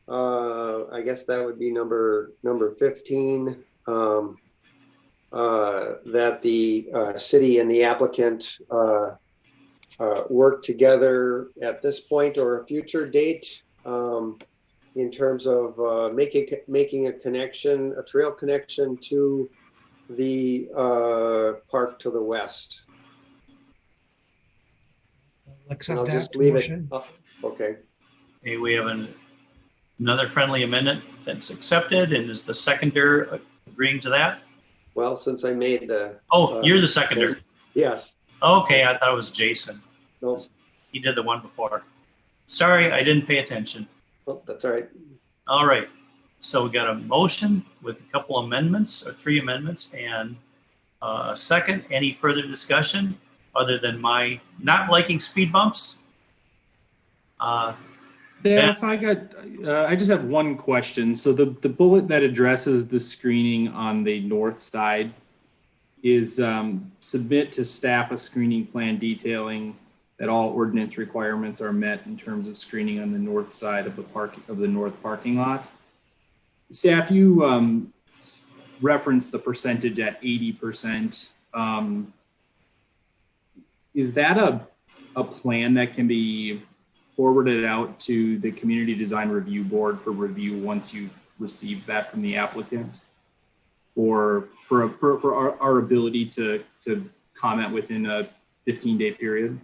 I guess that would be number 15. That the city and the applicant work together at this point or a future date in terms of making a connection, a trail connection to the park to the west. I'll And accept I'll that just leave it motion. off. Okay. Okay, we have another friendly amendment that's accepted, and is the seconder agreeing to that? Well, since I made the. Oh, you're the seconder. Yes. Okay, I thought it was Jason. No. He did the one before. Sorry, I didn't pay attention. Oh, that's all right. All right. So we got a motion with a couple amendments, or 3 amendments, and a second. Any further discussion other than my not liking speed bumps? If I just have one question. So the bullet that addresses the screening on the north side is submit to staff a screening plan detailing that all ordinance requirements are met in terms of screening on the north side of the north parking lot. Staff, you referenced the percentage at 80%. Is that a plan that can be forwarded out to the Community Design Review Board for review once you've received that from the applicant? Or for our ability to comment within a 15-day period?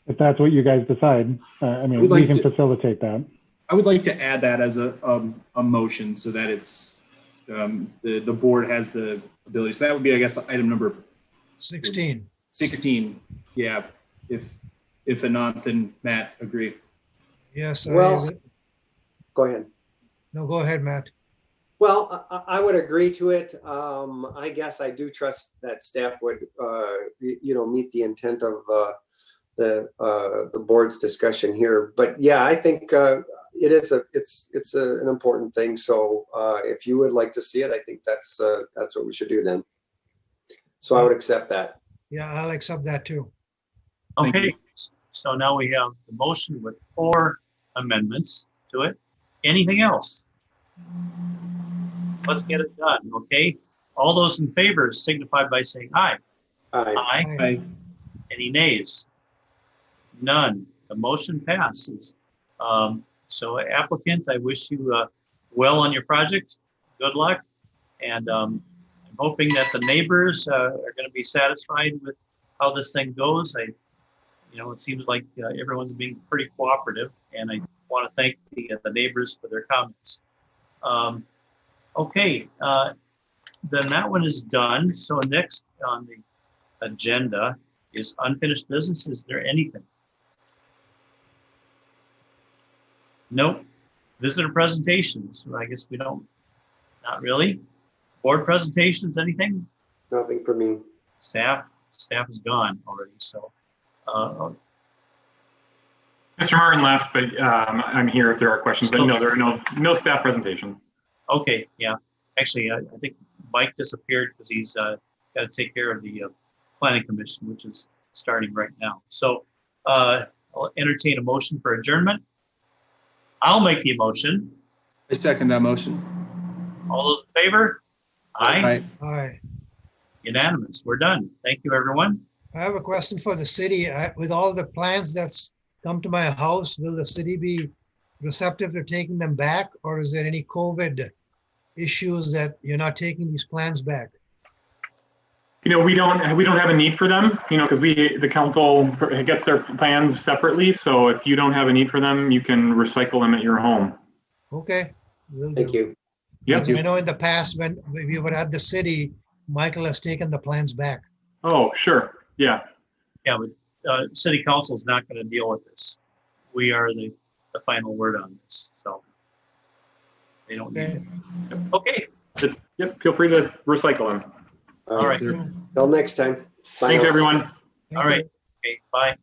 If that's what you guys decide, I mean, we can facilitate that. I would like to add that as a motion so that it's the board has the ability. So that would be, I guess, item number 16. 16. Yeah. If Ananth and Matt agree. Yes. Well, go ahead. No, go ahead, Matt. Well, I would agree to it. I guess I do trust that staff would, meet the intent of the board's discussion here. But yeah, I think it's an important thing. So if you would like to see it, I think that's what we should do then. So I would accept that. Yeah, I'll accept that too. Okay, so now we have the motion with 4 amendments to it. Anything else? Let's get it done, okay? All those in favor signify by saying aye. Aye. Aye. Any nays? None. The motion passes. So applicant, I wish you well on your project. Good luck. And I'm hoping that the neighbors are going to be satisfied with how this thing goes. It seems like everyone's being pretty cooperative, and I want to thank the neighbors for their comments. Okay, then that one is done. So next on the agenda is unfinished business. Is there anything? Nope. Visitor presentations. I guess we don't. Not really. Board presentations. Anything? Nothing for me. Staff is gone already. So. Mr. Martin left, but I'm here if there are questions. But no, there are no staff presentations. Okay, yeah. Actually, I think Mike disappeared because he's got to take care of the planning commission, which is starting right now. So I'll entertain a motion for adjournment. I'll make the motion. I second that motion. All those in favor? Aye. Aye. Unanimous. We're done. Thank you, everyone. I have a question for the city. With all the plans that's come to my house, will the city be receptive to taking them back, or is there any COVID issues that you're not taking these plans back? We don't have a need for them, because the council gets their plans separately. So if you don't have a need for them, you can recycle them at your home. Okay. Thank you. Yep. I know in the past when we were at the city, Michael has taken the plans back. Oh, sure. Yeah. Yeah, but city council is not going to deal with this. We are the final word on this. So they don't need it. Okay. Yep. Feel free to recycle them. All right. Till next time. Bye. Thanks, everyone. All right. Okay. Bye.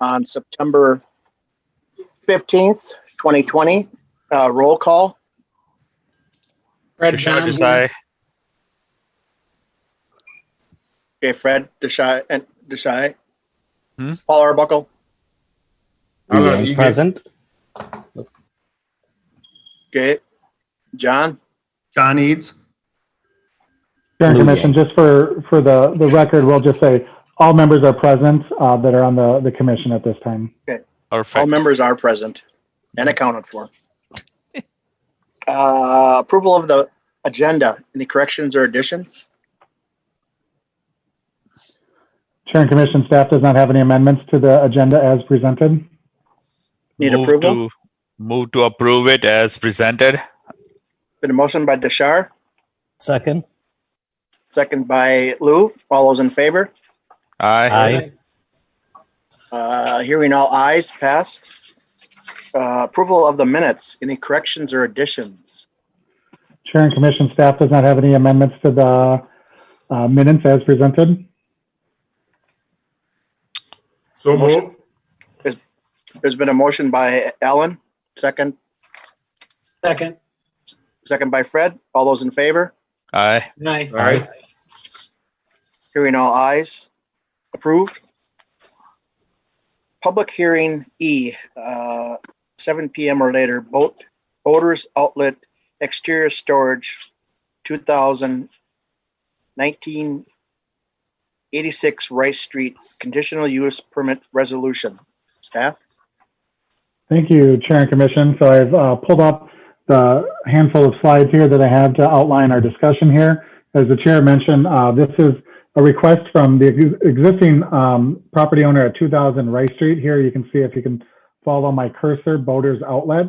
on September 15th, 2020. Roll call. Fred Tushar John. Desai. Okay, Fred Desai. Hmm? Paul Arbuckle. How about Being Egan? present. Okay, John. John Eads. Chair and Blue Commission, Yang. just for the record, we'll just say all members are present that are on the commission at this time. Perfect. All members are present and accounted for. Approval of the agenda. Any corrections or additions? Chair and Commission, staff does not have any amendments to the agenda as presented. Need approval? Move to approve it as presented. Been a motion by Deshar, Second. second by Lou. All those in favor? Aye. Hearing all ayes, passed. Approval of the minutes. Any corrections or additions? Chair and Commission, staff does not have any amendments to the minutes as presented. So moved. There's been a motion by Alan, second by Fred. All those in favor? Aye. All right. Hearing all ayes, approved. Public hearing E, 7 p.m. or later, boaters outlet exterior storage, 1986 Rice Street, conditional use permit resolution. Staff? Thank you, Chair and Commission. So I've pulled up the handful of slides here that I have to outline our discussion here. As the Chair mentioned, this is a request from the existing property owner at 2000 Rice Street. Here you can see, if you can follow my cursor, Boaters Outlet.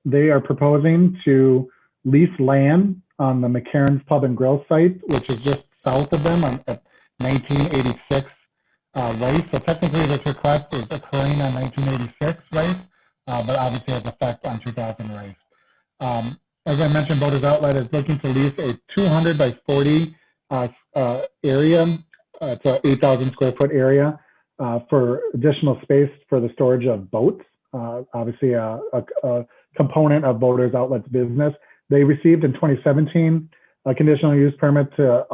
They are proposing to lease land on the McCarran's Pub and Grill site, which is just south of them at 1986 Rice. So technically this request is occurring on 1986 Rice, but obviously has effect on 2000 Rice. As I mentioned, Boaters Outlet is looking to lease a 200 by 40 area. It's an 8,000 square foot area for additional space for the storage of boats. Obviously a component of Boaters Outlet's business. They received in 2017 a conditional use permit to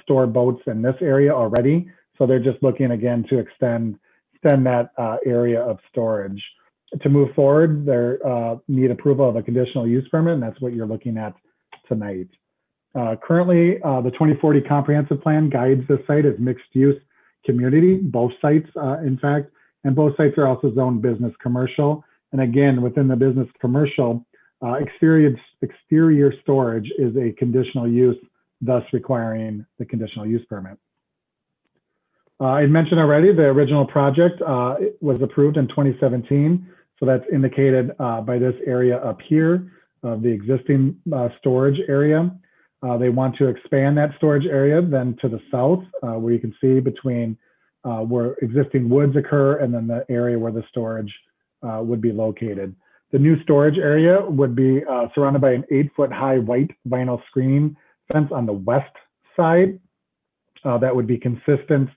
store boats in this area already. So they're just looking again to extend that area of storage. To move forward, they need approval of a conditional use permit, and that's what you're looking at tonight. Currently, the 2040 comprehensive plan guides the site as mixed use community, both sites, in fact, and both sites are also zoned business commercial. And again, within the business commercial, exterior storage is a conditional use, thus requiring the conditional use permit. I mentioned already the original project was approved in 2017. So that's indicated by this area up here of the existing storage area. They want to expand that storage area then to the south, where you can see between where existing woods occur and then the area where the storage would be located. The new storage area would be surrounded by an 8-foot high white vinyl screening fence on the west side. That would be consistent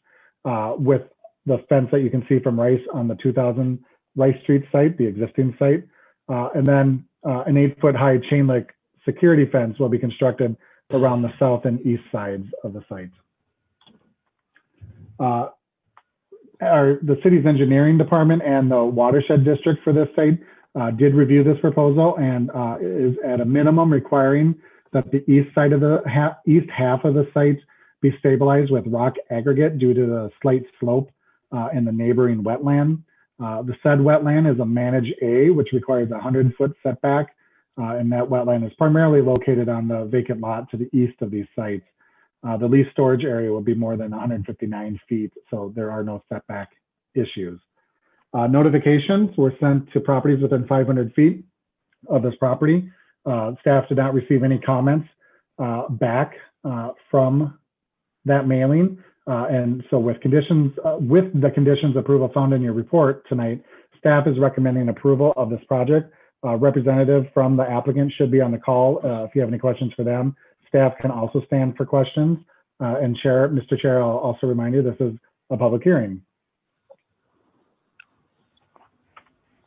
with the fence that you can see from Rice on the 2000 Rice Street site, the existing site. And then an 8-foot high chain link security fence will be constructed around the south and east sides of the site. The city's engineering department and the watershed district for this site did review this proposal and is at a minimum requiring that the east side of the east half of the site be stabilized with rock aggregate due to the slight slope in the neighboring wetland. The said wetland is a manage A, which requires a 100-foot setback, and that wetland is primarily located on the vacant lot to the east of these sites. The lease storage area will be more than 159 feet, so there are no setback issues. Notifications were sent to properties within 500 feet of this property. Staff did not receive any comments back from that mailing. And so with the conditions approval found in your report tonight, staff is recommending approval of this project. Representative from the applicant should be on the call if you have any questions for them. Staff can also stand for questions. And Mr. Chair, I'll also remind you this is a public hearing.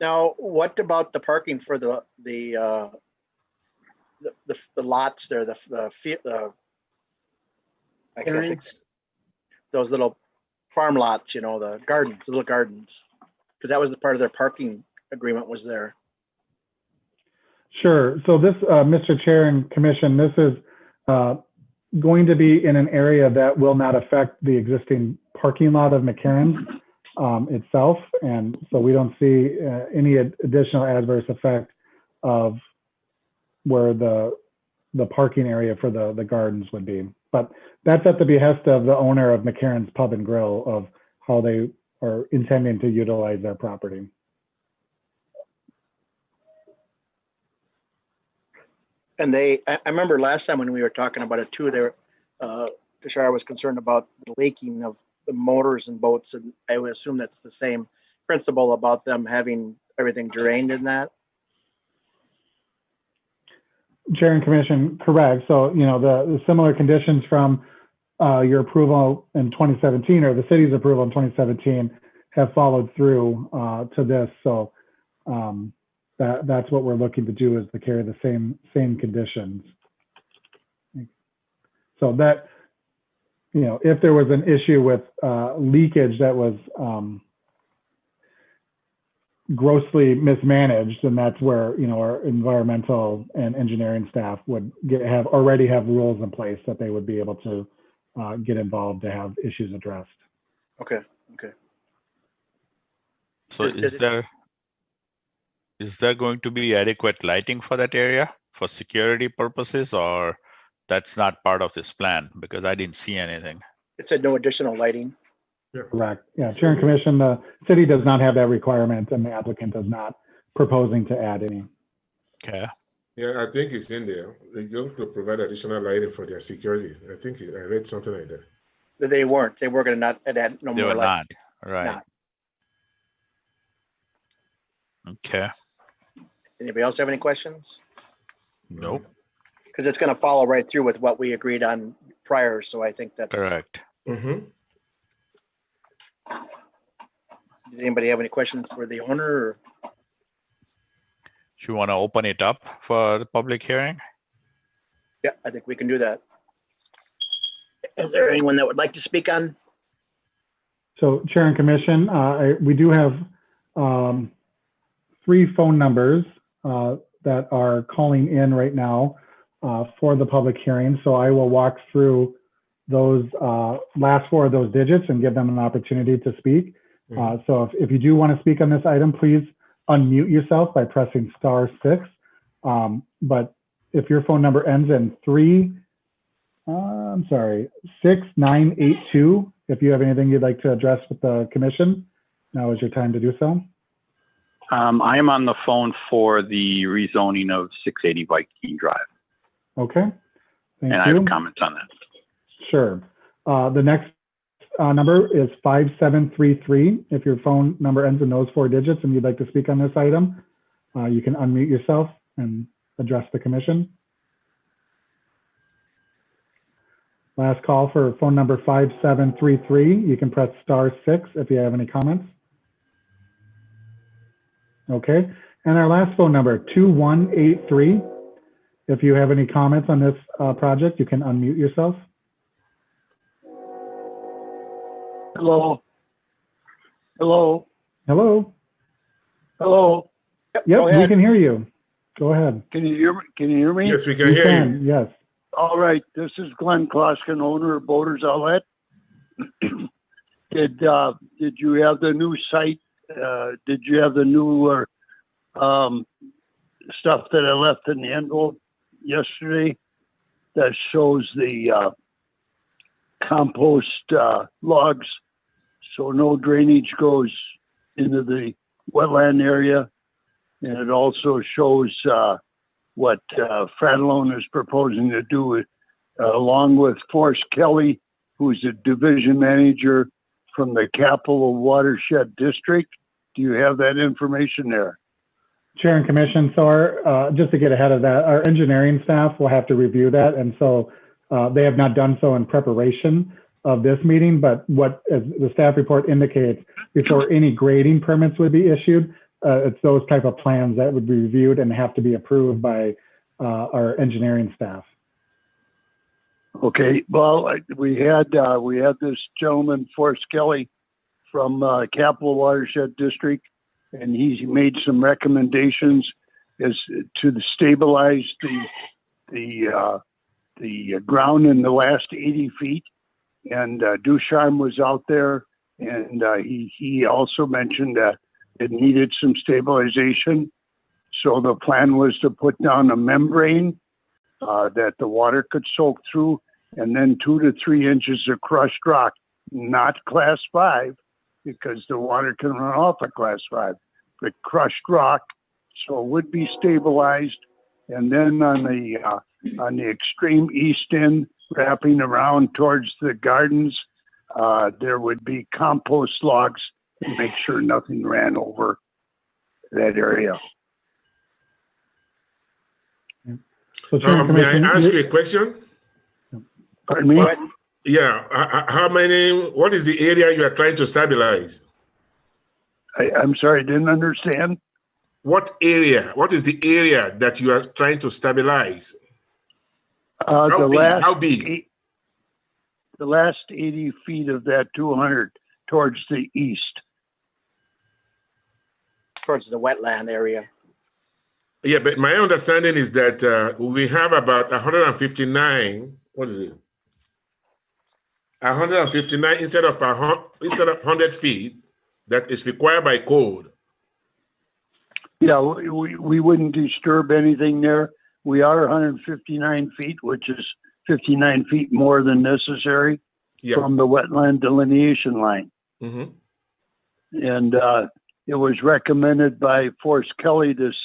Now, what about the parking for the lots there, I can't think, those little farm lots, you know, the gardens, the little gardens, because that was the part of their parking agreement was there. Sure. So this, Mr. Chair and Commission, this is going to be in an area that will not affect the existing parking lot of McCarran's itself. And so we don't see any additional adverse effect of where the parking area for the gardens would be. But that's at the behest of the owner of McCarran's Pub and Grill of how they are intending to utilize their property. And I remember last time when we were talking about it too, there, Kashara was concerned about the leaking of the motors and boats, and I would assume that's the same principle about them having everything drained in that. Chair and Commission, correct. So, you know, the similar conditions from your approval in 2017 or the city's approval in 2017 have followed through to this. So that's what we're looking to do, is to carry the same conditions. So that, you know, if there was an issue with leakage that was grossly mismanaged, and that's where, you know, our environmental and engineering staff would already have rules in place that they would be able to get involved to have issues addressed. Okay. So is there going to be adequate lighting for that area for security purposes, or that's not part of this plan? Because I didn't see anything. It said no additional lighting. Yeah. Correct. Yeah, Chair and Commission, the city does not have that requirement, and the applicant is not proposing to add any. Okay. Yeah, I think it's in there. They're going to provide additional lighting for their security. I think I read something like that. They weren't. They were going to not add no They more were lighting. not. Right. Not. Okay. Anybody else have any questions? Nope. Because it's going to follow right through with what we agreed on prior. So I think that's Correct. Mm-hmm. Did anybody have any questions for the owner? Or? Do you want to open it up for the public hearing? Yeah, I think we can do that. Is there anyone that would like to speak on? So, Chair and Commission, we do have 3 phone numbers that are calling in right now for the public hearing. So I will walk through those last 4 of those digits and give them an opportunity to speak. So if you do want to speak on this item, please unmute yourself by pressing *6. But if your phone number ends in 6982, if you have anything you'd like to address with the commission, now is your time to do so. I am on the phone for the rezoning of 680 Viking Drive. Okay. Thank you. I have comments on that. Sure. The next number is 5733. If your phone number ends in those 4 digits and you'd like to speak on this item, you can unmute yourself and address the commission. Last call for phone number 5733. You can press *6 if you have any comments. Okay. And our last phone number, 2183. If you have any comments on this project, you can unmute yourself. Hello. Hello. Hello. Hello. Yep, we can hear you. Go ahead. Can you hear me? Can you hear me? Yes, we can hear you. Yes. All right. This is Glenn Kloskin, owner of Boaters Outlet. Did you have the new site? Did you have the new stuff that I left in the envelope yesterday that shows the compost logs, so no drainage goes into the wetland area, and it also shows what Fratellone is proposing to do, along with Forrest Kelly, who's a division manager from the Capital Watershed District. Do you have that information there? Chair and Commission, so just to get ahead of that, our engineering staff will have to review that, and so they have not done so in preparation of this meeting, but what as the staff report indicates, before any grading permits would be issued, it's those type of plans that would be reviewed and have to be approved by our engineering staff. Okay, well, we had this gentleman, Forrest Kelly, from Capital Watershed District, and he made some recommendations as to stabilize the ground in the last 80 feet. And Ducharme was out there, and he also mentioned that it needed some stabilization. So the plan was to put down a membrane that the water could soak through, and then 2 to 3 inches of crushed rock, not class 5, because the water can run off a class 5, but crushed rock, so it would be stabilized. And then on the extreme east end, wrapping around towards the gardens, there would be compost logs to make sure nothing ran over that area. So, may I ask you a question? Pardon me? Yeah, what is the area you are trying to stabilize? I'm sorry, I didn't understand. What is the area that you are trying to stabilize? How big? The last 80 feet of that 200 towards the east. Towards the wetland area. Yeah, but my understanding is that we have about 159. What is it? 159 instead of 100 feet that is required by code. Yeah, we wouldn't disturb anything there. We are 159 feet, which is 59 feet more than necessary from the wetland delineation line. Mm-hmm. And it was recommended by Forrest Kelly, this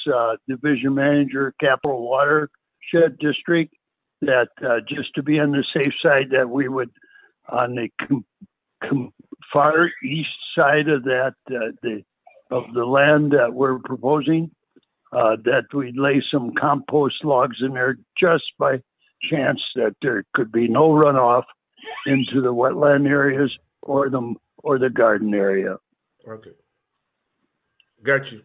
division manager, Capital Watershed District, that just to be on the safe side, that we would, on the far east side of that, of the land that we're proposing, that we'd lay some compost logs in there just by chance that there could be no runoff into the wetland areas or the garden area. Okay. Got you.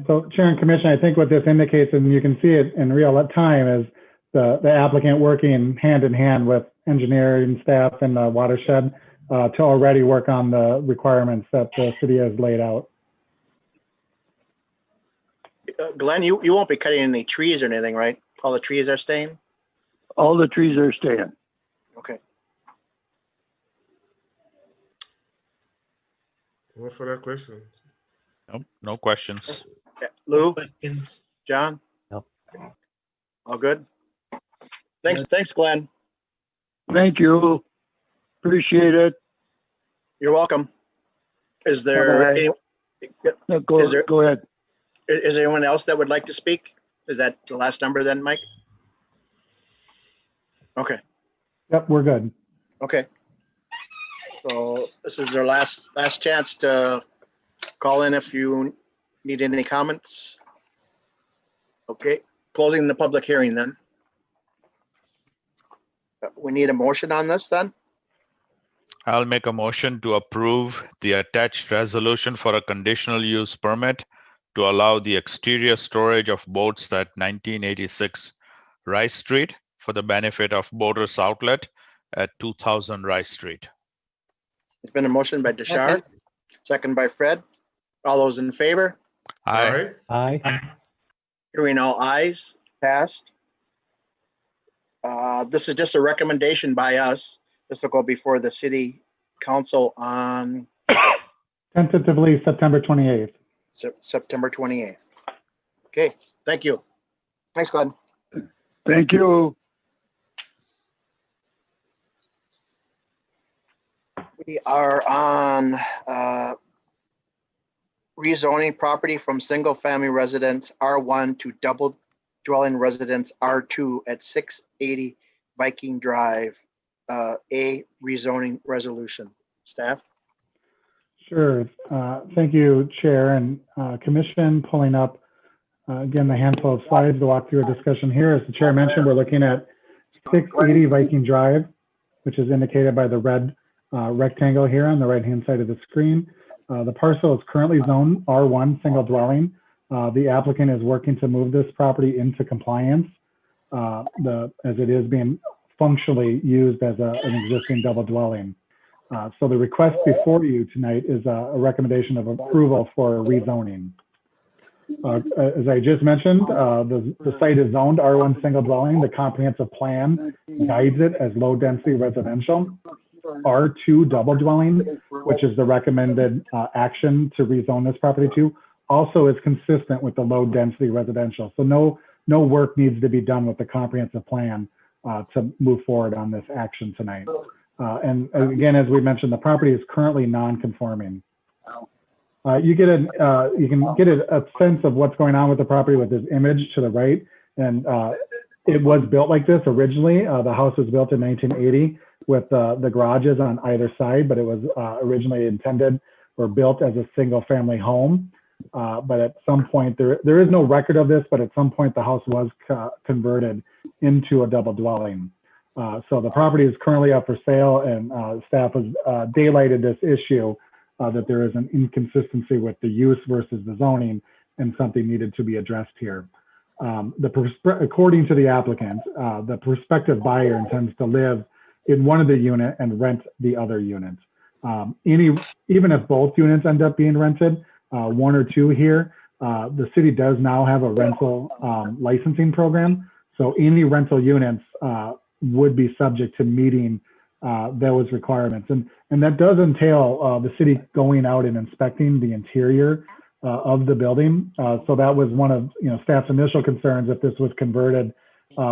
So, Chair and Commission, I think what this indicates, and you can see it in real time, is the applicant working hand in hand with engineering staff and the watershed to already work on the requirements that the city has laid out. Glenn, you won't be cutting any trees or anything, right? All the trees are staying? All the trees are staying. Okay. What further questions? Nope, no questions. Lou? John? No. All good? Thanks, Glenn. Thank you. Appreciate it. You're welcome. Is there Go ahead. Is there anyone else that would like to speak? Is that the last number then, Mike? Okay. Yep, we're good. Okay. So this is our last chance to call in if you need any comments. Okay, closing the public hearing then. We need a motion on this then? I'll make a motion to approve the attached resolution for a conditional use permit to allow the exterior storage of boats at 1986 Rice Street for the benefit of Boaters Outlet at 2000 Rice Street. It's been a motion by Deshard, second by Fred. All those in favor? Aye. Aye. Hearing all ayes, passed. This is just a recommendation by us. This will go before the city council on Tentatively September 28th. September 28th. Okay, thank you. Thanks, Glenn. Thank you. We are on rezoning property from single family residence R1 to double dwelling residence R2 at 680 Viking Drive. A rezoning resolution. Staff? Sure. Thank you, Chair and Commission. Pulling up, again, the handful of slides to walk through a discussion here. As the Chair mentioned, we're looking at 680 Viking Drive, which is indicated by the red rectangle here on the right-hand side of the screen. The parcel is currently zoned R1 single dwelling. The applicant is working to move this property into compliance as it is being functionally used as an existing double dwelling. So the request before you tonight is a recommendation of approval for rezoning. As I just mentioned, the site is zoned R1 single dwelling. The comprehensive plan guides it as low density residential. R2 double dwelling, which is the recommended action to rezone this property to, also is consistent with the low density residential. So no work needs to be done with the comprehensive plan to move forward on this action tonight. And again, as we mentioned, the property is currently non-conforming. You can get a sense of what's going on with the property with this image to the right. And it was built like this originally. The house was built in 1980 with the garages on either side, but it was originally intended or built as a single family home. But at some point, there is no record of this, but at some point the house was converted into a double dwelling. So the property is currently up for sale, and staff has daylighted this issue that there is an inconsistency with the use versus the zoning, and something needed to be addressed here. According to the applicant, the prospective buyer intends to live in one of the unit and rent the other unit. Even if both units end up being rented, one or two here, the city does now have a rental licensing program. So any rental units would be subject to meeting those requirements. And that does entail the city going out and inspecting the interior of the building. So that was one of staff's initial concerns if this was converted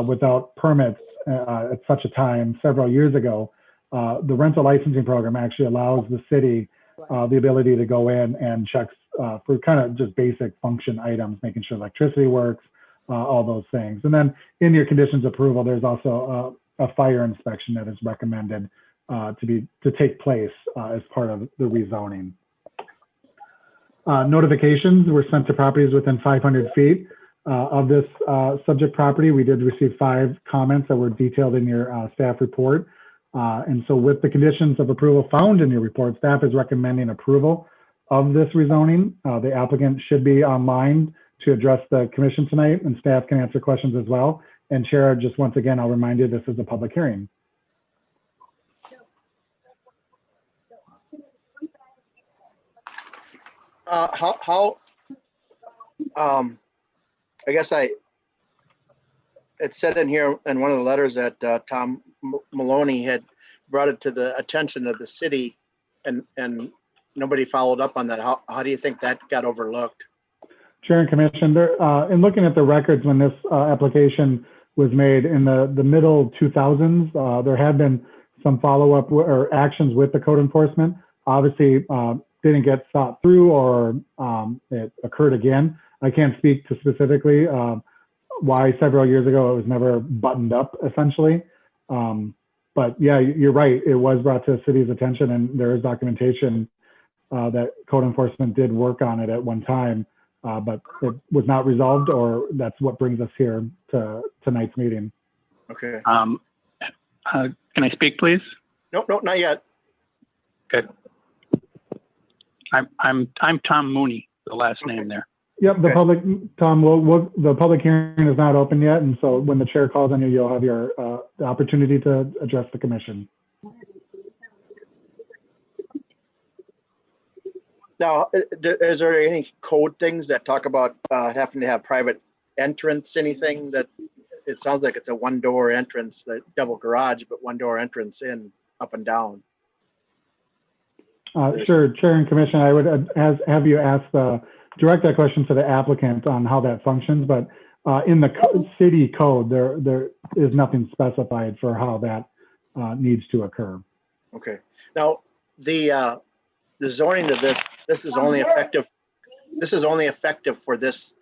without permits at such a time several years ago. The rental licensing program actually allows the city the ability to go in and check for kind of just basic function items, making sure electricity works, all those things. And then in your conditions approval, there's also a fire inspection that is recommended to take place as part of the rezoning. Notifications were sent to properties within 500 feet of this subject property. We did receive 5 comments that were detailed in your staff report. And so with the conditions of approval found in your report, staff is recommending approval of this rezoning. The applicant should be online to address the commission tonight, and staff can answer questions as well. And Chair, just once again, I'll remind you, this is a public hearing. I guess it said in here in one of the letters that Tom Maloney had brought it to the attention of the city, and nobody followed up on that. How do you think that got overlooked? Chair and Commission, in looking at the records when this application was made in the middle 2000s, there had been some follow-up or actions with the code enforcement. Obviously, didn't get thought through, or it occurred again. I can't speak to specifically why several years ago it was never buttoned up, essentially. But yeah, you're right. It was brought to the city's attention, and there is documentation that code enforcement did work on it at one time, but it was not resolved, or that's what brings us here to tonight's meeting. Okay. Can I speak, please? No, not yet. Good. I'm Tom Mooney, the last name there. Yep, the public, Tom, the public hearing is not open yet, and so when the chair calls on you, you'll have your the opportunity to address the commission. Now, is there any code things that talk about having to have private entrance, anything that it sounds like it's a one-door entrance, the double garage, but one-door entrance in, up and down? Sure, Chair and Commission, I would have you direct that question to the applicant on how that functions, but in the city code, there is nothing specified for how that needs to occur. Okay. Now, the zoning of this is only effective. This is only effective for this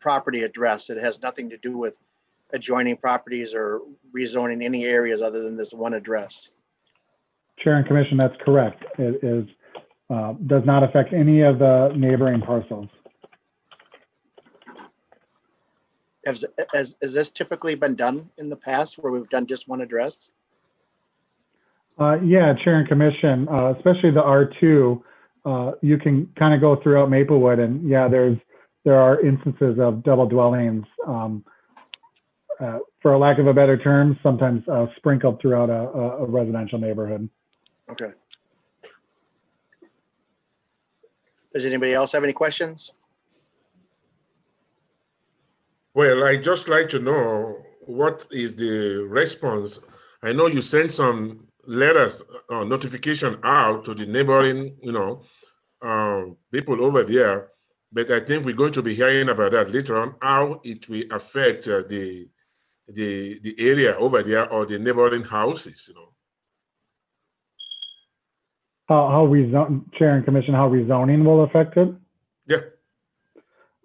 property address. It has nothing to do with adjoining properties or rezoning any areas other than this one address. Chair and Commission, that's correct. It does not affect any of the neighboring parcels. Has this typically been done in the past where we've done just one address? Yeah, Chair and Commission, especially the R2, you can kind of go throughout Maplewood, and yeah, there are instances of double dwellings, for a lack of a better term, sometimes sprinkled throughout a residential neighborhood. Okay. Does anybody else have any questions? Well, I just like to know what is the response. I know you sent some letters, notification out to the neighboring, people over there, but I think we're going to be hearing about that later on, how it will affect the area over there or the neighboring houses, How Chair and Commission, how rezoning will affect it? Yeah.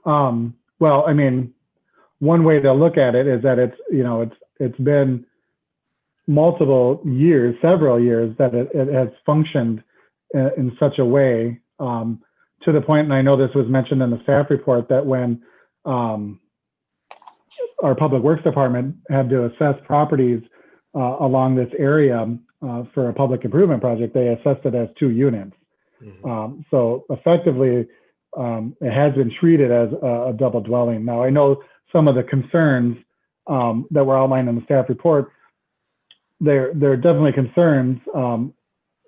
Well, I mean, one way to look at it is that it's been multiple years, several years, that it has functioned in such a way, to the point, and I know this was mentioned in the staff report, that when our Public Works Department had to assess properties along this area for a public improvement project, they assessed it as 2 units. Mm-hmm. So effectively, it has been treated as a double dwelling. Now, I know some of the concerns that were outlined in the staff report, there are definitely concerns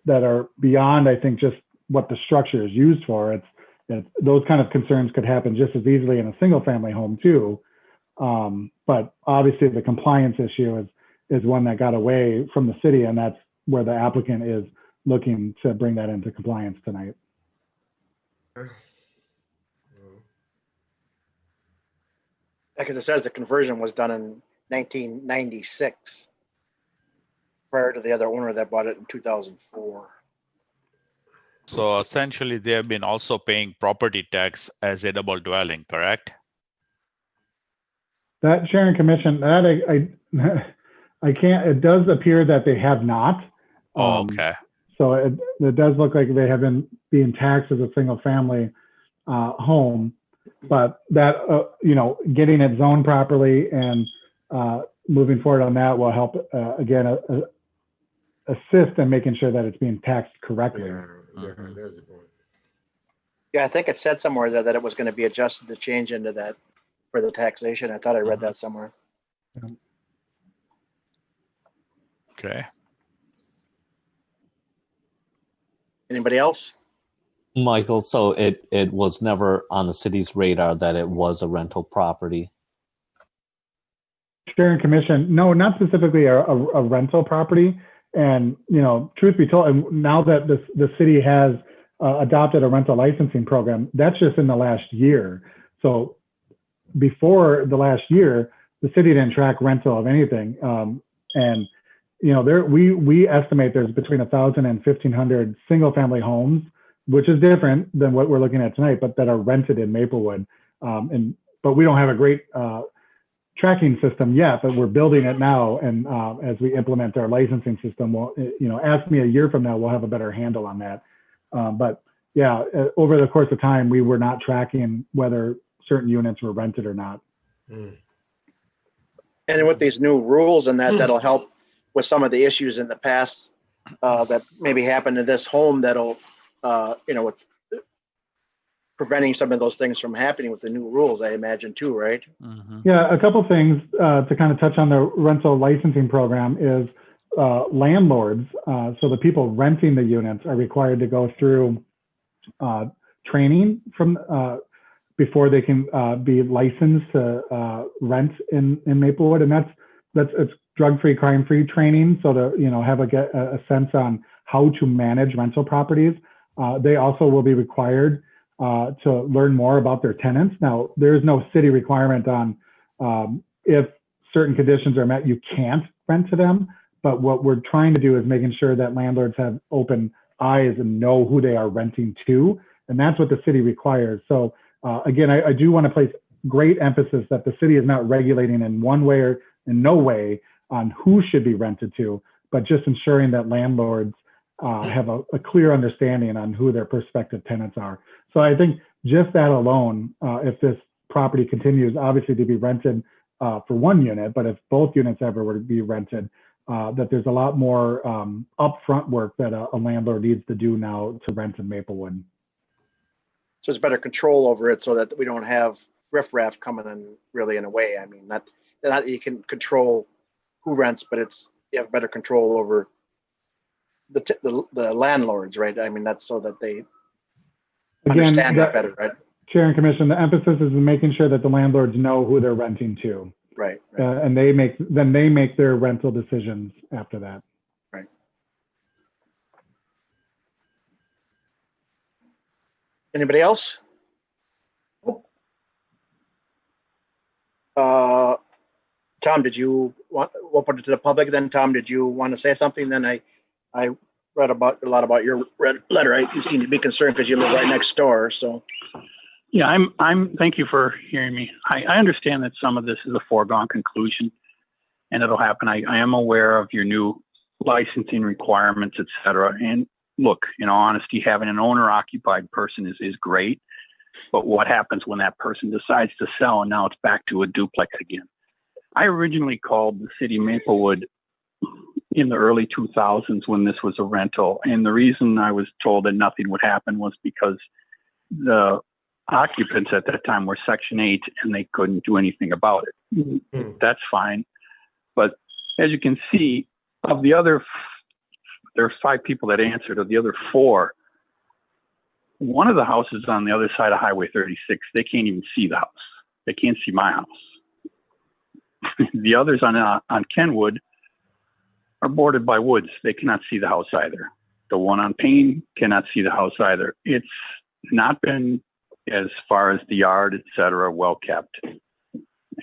that are beyond, I think, just what the structure is used for. It's those kind of concerns could happen just as easily in a single family home too. But obviously the compliance issue is one that got away from the city, and that's where the applicant is looking to bring that into compliance tonight. Because it says the conversion was done in 1996, prior to the other owner that bought it in 2004. So essentially, they have been also paying property tax as a double dwelling, correct? That Chair and Commission, that I can't, it does appear that they have not. Oh, okay. So it does look like they have been being taxed as a single family home, but that, getting it zoned properly and moving forward on that will help, again, assist in making sure that it's being taxed correctly. Yeah, that's the point. Yeah, I think it said somewhere there that it was going to be adjusted to change into that for the taxation. I thought I read that somewhere. Okay. Anybody else? Michael, so it was never on the city's radar that it was a rental property? Chair and Commission, no, not specifically a rental property. And, truth be told, now that the city has adopted a rental licensing program, that's just in the last year. So before the last year, the city didn't track rental of anything. And, we estimate there's between 1,000 and 1,500 single family homes, which is different than what we're looking at tonight, but that are rented in Maplewood. But we don't have a great tracking system yet, but we're building it now. And as we implement our licensing system, we'll, ask me a year from now, we'll have a better handle on that. But yeah, over the course of time, we were not tracking whether certain units were rented or not. Mm. And with these new rules and that'll help with some of the issues in the past that maybe happened to this home that'll, with preventing some of those things from happening with the new rules, I imagine too, right? Mm-hmm. Yeah, a couple things to kind of touch on the rental licensing program is landlords. So the people renting the units are required to go through training from before they can be licensed to rent in Maplewood, and that's it's drug-free, crime-free training. So to have a sense on how to manage rental properties. They also will be required to learn more about their tenants. Now, there is no city requirement on if certain conditions are met, you can't rent to them. But what we're trying to do is making sure that landlords have open eyes and know who they are renting to. And that's what the city requires. So again, I do want to place great emphasis that the city is not regulating in one way or in no way on who should be rented to, but just ensuring that landlords have a clear understanding on who their prospective tenants are. So I think just that alone, if this property continues obviously to be rented for one unit, but if both units ever were to be rented, that there's a lot more upfront work that a landlord needs to do now to rent in Maplewood. So it's better control over it so that we don't have riffraff coming in really in a way. I mean, not you can control who rents, but you have better control over the landlords, right? I mean, that's so that they understand that better, right? Chair and Commission, the emphasis is in making sure that the landlords know who they're renting to. Right. And they make their rental decisions after that. Right. Anybody else? Tom, did you want, we'll put it to the public then. Tom, did you want to say something? Then I read a lot about your letter. You seem to be concerned because you live right next door. So yeah, thank you for hearing me. I understand that some of this is a foregone conclusion and it'll happen. I am aware of your new licensing requirements, et cetera. And look, in all honesty, having an owner occupied person is great. But what happens when that person decides to sell and now it's back to a duplex again? I originally called the city of Maplewood in the early 2000s when this was a rental. And the reason I was told that nothing would happen was because the occupants at that time were Section 8 and they couldn't do anything about it. That's fine. But as you can see, of the other, there's 5 people that answered. Of the other 4, one of the houses on the other side of Highway 36, they can't even see the house. They can't see my house. The others on Kenwood are bordered by woods. They cannot see the house either. The one on Payne cannot see the house either. It's not been, as far as the yard, et cetera, well kept.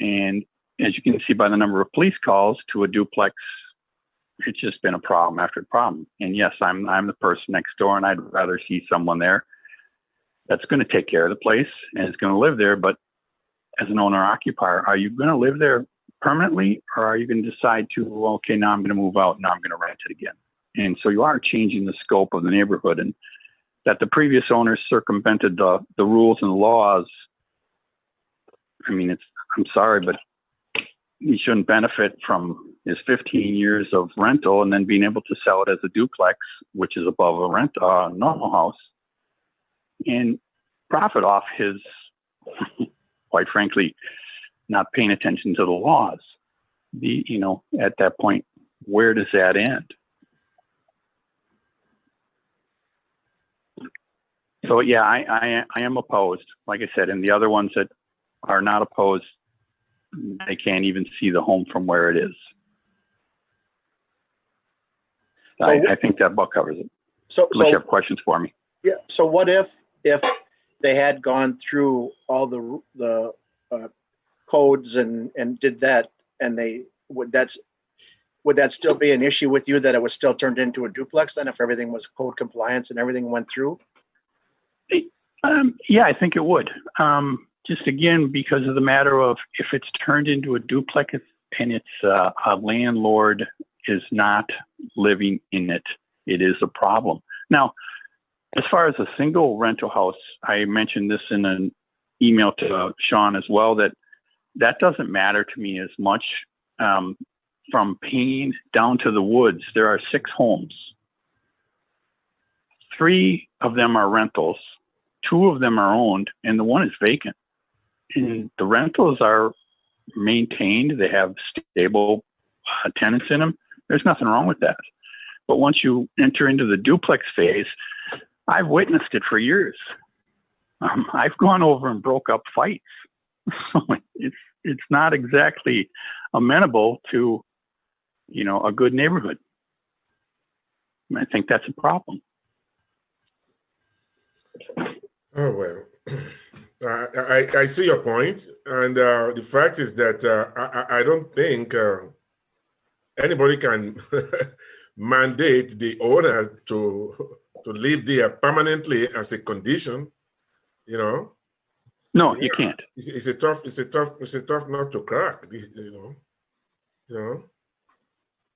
And as you can see by the number of police calls to a duplex, it's just been a problem after problem. And yes, I'm the person next door, and I'd rather see someone there that's going to take care of the place and is going to live there. But as an owner occupier, are you going to live there permanently, or are you going to decide to, well, okay, now I'm going to move out, now I'm going to rent it again? And so you are changing the scope of the neighborhood, and that the previous owners circumvented the rules and the laws. I mean, I'm sorry, but he shouldn't benefit from his 15 years of rental and then being able to sell it as a duplex, which is above a normal house, and profit off his, quite frankly, not paying attention to the laws. At that point, where does that end? So yeah, I am opposed. Like I said, and the other ones that are not opposed, they can't even see the home from where it is. So, I think that book covers it. Unless you have questions for me. Yeah. So what if they had gone through all the codes and did that, and would that still be an issue with you, that it was still turned into a duplex then if everything was code compliance and everything went through? Yeah, I think it would. Just again, because of the matter of if it's turned into a duplex and it's a landlord is not living in it, it is a problem. Now, as far as a single rental house, I mentioned this in an email to Sean as well, that doesn't matter to me as much. From Payne down to the woods, there are 6 homes. 3 of them are rentals, 2 of them are owned, and the one is vacant. And the rentals are maintained. They have stable tenants in them. There's nothing wrong with that. But once you enter into the duplex phase, I've witnessed it for years. I've gone over and broke up fights. So it's not exactly amenable to, a good neighborhood. I think that's a problem. Oh, well, I see your point. And the fact is that I don't think anybody can mandate the owner to live there permanently as a condition, No, Yeah. you can't. It's a tough nut to crack,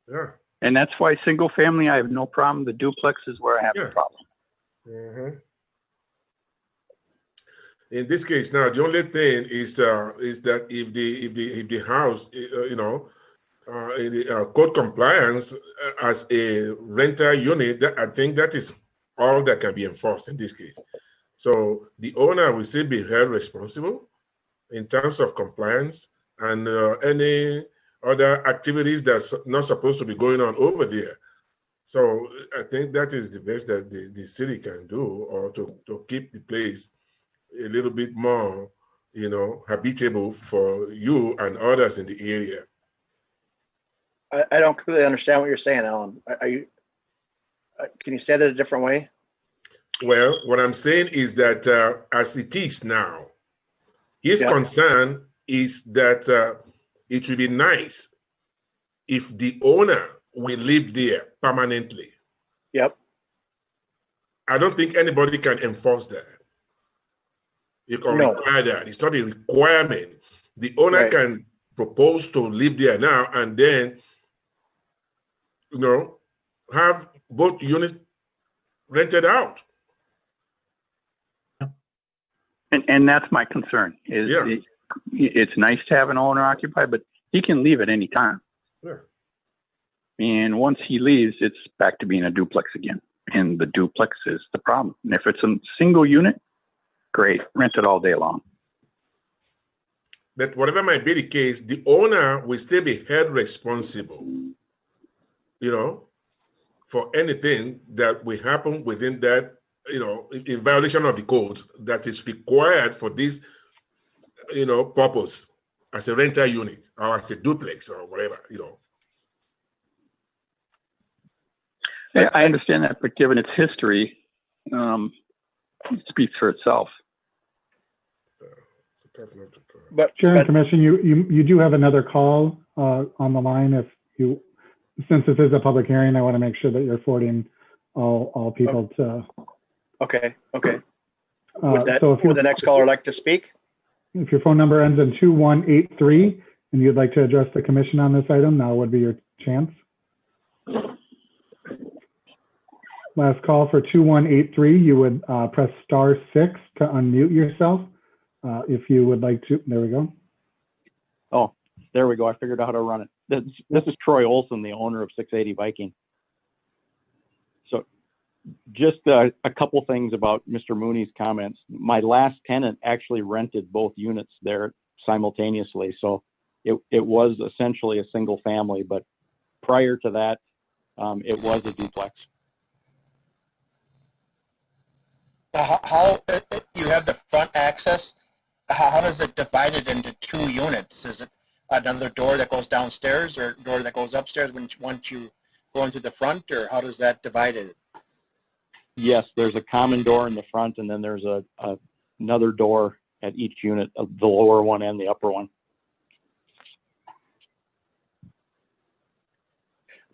Yeah. And that's why single family, I have no problem. The duplex is where I have the problem. Mm-hmm. In this case, now the only thing is that if the house, in the code compliance as a rental unit, I think that is all that can be enforced in this case. So the owner will still be held responsible in terms of compliance and any other activities that's not supposed to be going on over there. So I think that is the best that the city can do, or to keep the place a little bit more, habitable for you and others in the area. I don't clearly understand what you're saying, Alan. Are you? Can you say that a different way? Well, what I'm saying is that as it is now, his concern is that it would be nice if the owner will live there permanently. Yep. I don't think anybody can enforce that. You can require that. It's not a requirement. The owner can propose to live there now and then, have both units rented out. And that's my concern. It's nice to have an owner occupied, but he can leave at any time. Yeah. And once he leaves, it's back to being a duplex again. And the duplex is the problem. And if it's a single unit, great, rent it all day long. But whatever might be the case, the owner will still be held responsible, for anything that will happen within that, in violation of the code that is required for this, purpose as a rental unit or as a duplex or whatever, I understand that, but given its history, it speaks for itself. But Chair and Commission, you do have another call on the line. Since this is a public hearing, I want to make sure that you're forwarding all people to. Okay. Would So if the next caller like to speak? If your phone number ends in 2183 and you'd like to address the commission on this item, now would be your chance. Last call for 2183, you would press *6 to unmute yourself. If you would like to, there we go. Oh, there we go. I figured out how to run it. This is Troy Olson, the owner of 680 Viking. So just a couple things about Mr. Mooney's comments. My last tenant actually rented both units there simultaneously. So it was essentially a single family, but prior to that, it was a duplex. How you have the front access? How does it divide it into two units? Is it another door that goes downstairs or a door that goes upstairs once you go into the front, or how does that divide it? Yes, there's a common door in the front, and then there's another door at each unit, the lower one and the upper one.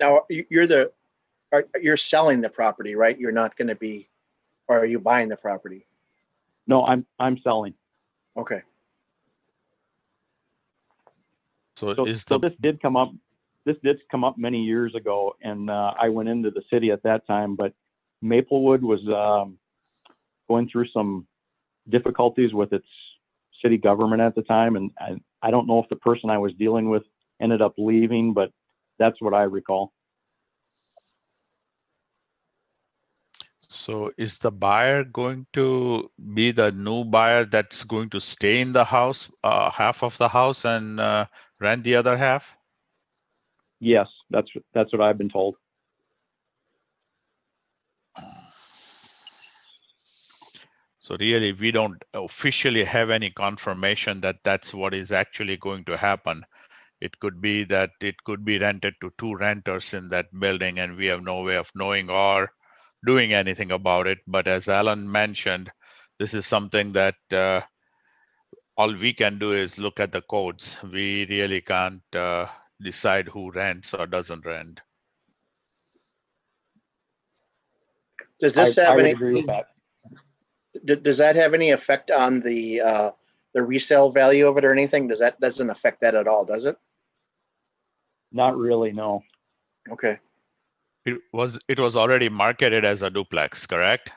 Now you're selling the property, right? You're not going to be, or are you buying the property? No, I'm selling. Okay. So this did come up. This did come up many years ago, and I went into the city at that time. But Maplewood was going through some difficulties with its city government at the time, and I don't know if the person I was dealing with ended up leaving, but that's what I recall. So is the buyer going to be the new buyer that's going to stay in the house, half of the house, and rent the other half? Yes, that's what I've been told. So really, we don't officially have any confirmation that that's what is actually going to happen. It could be that it could be rented to two renters in that building, and we have no way of knowing or doing anything about it. But as Alan mentioned, this is something that all we can do is look at the codes. We really can't decide who rents or doesn't rent. Does this have I would any? agree with that. Does that have any effect on the resale value of it or anything? Doesn't affect that at all, does it? Not really, no. Okay. It was already marketed as a duplex, correct?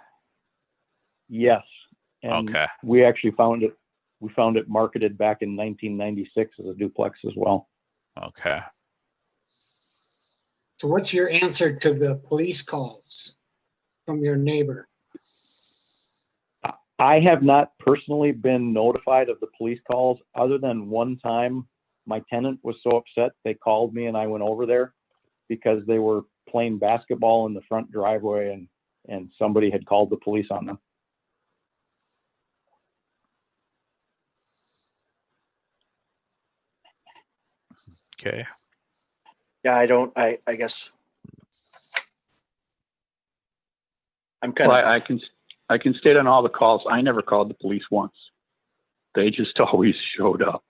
Yes. And okay. We actually found it marketed back in 1996 as a duplex as well. Okay. So what's your answer to the police calls from your neighbor? I have not personally been notified of the police calls other than one time my tenant was so upset they called me and I went over there because they were playing basketball in the front driveway and somebody had called the police on them. Okay. Yeah, I guess I'm kind Well, of, I can state on all the calls, I never called the police once. They just always showed up.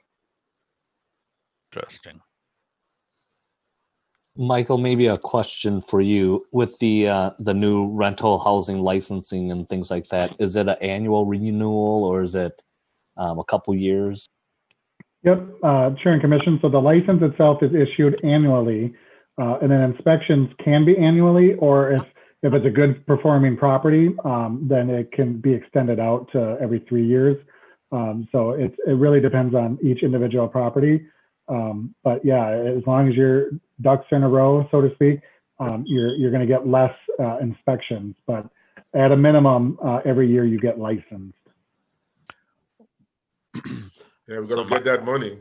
Interesting. Michael, maybe a question for you with the new rental housing licensing and things like that. Is it an annual renewal or is it a couple years? Yep, Chair and Commission. So the license itself is issued annually, and then inspections can be annually, or if it's a good performing property, then it can be extended out to every 3 years. So it really depends on each individual property. But yeah, as long as your ducks are in a row, so to speak, you're going to get less inspections. But at a minimum, every year you get licensed. Yeah, we're gonna get that money.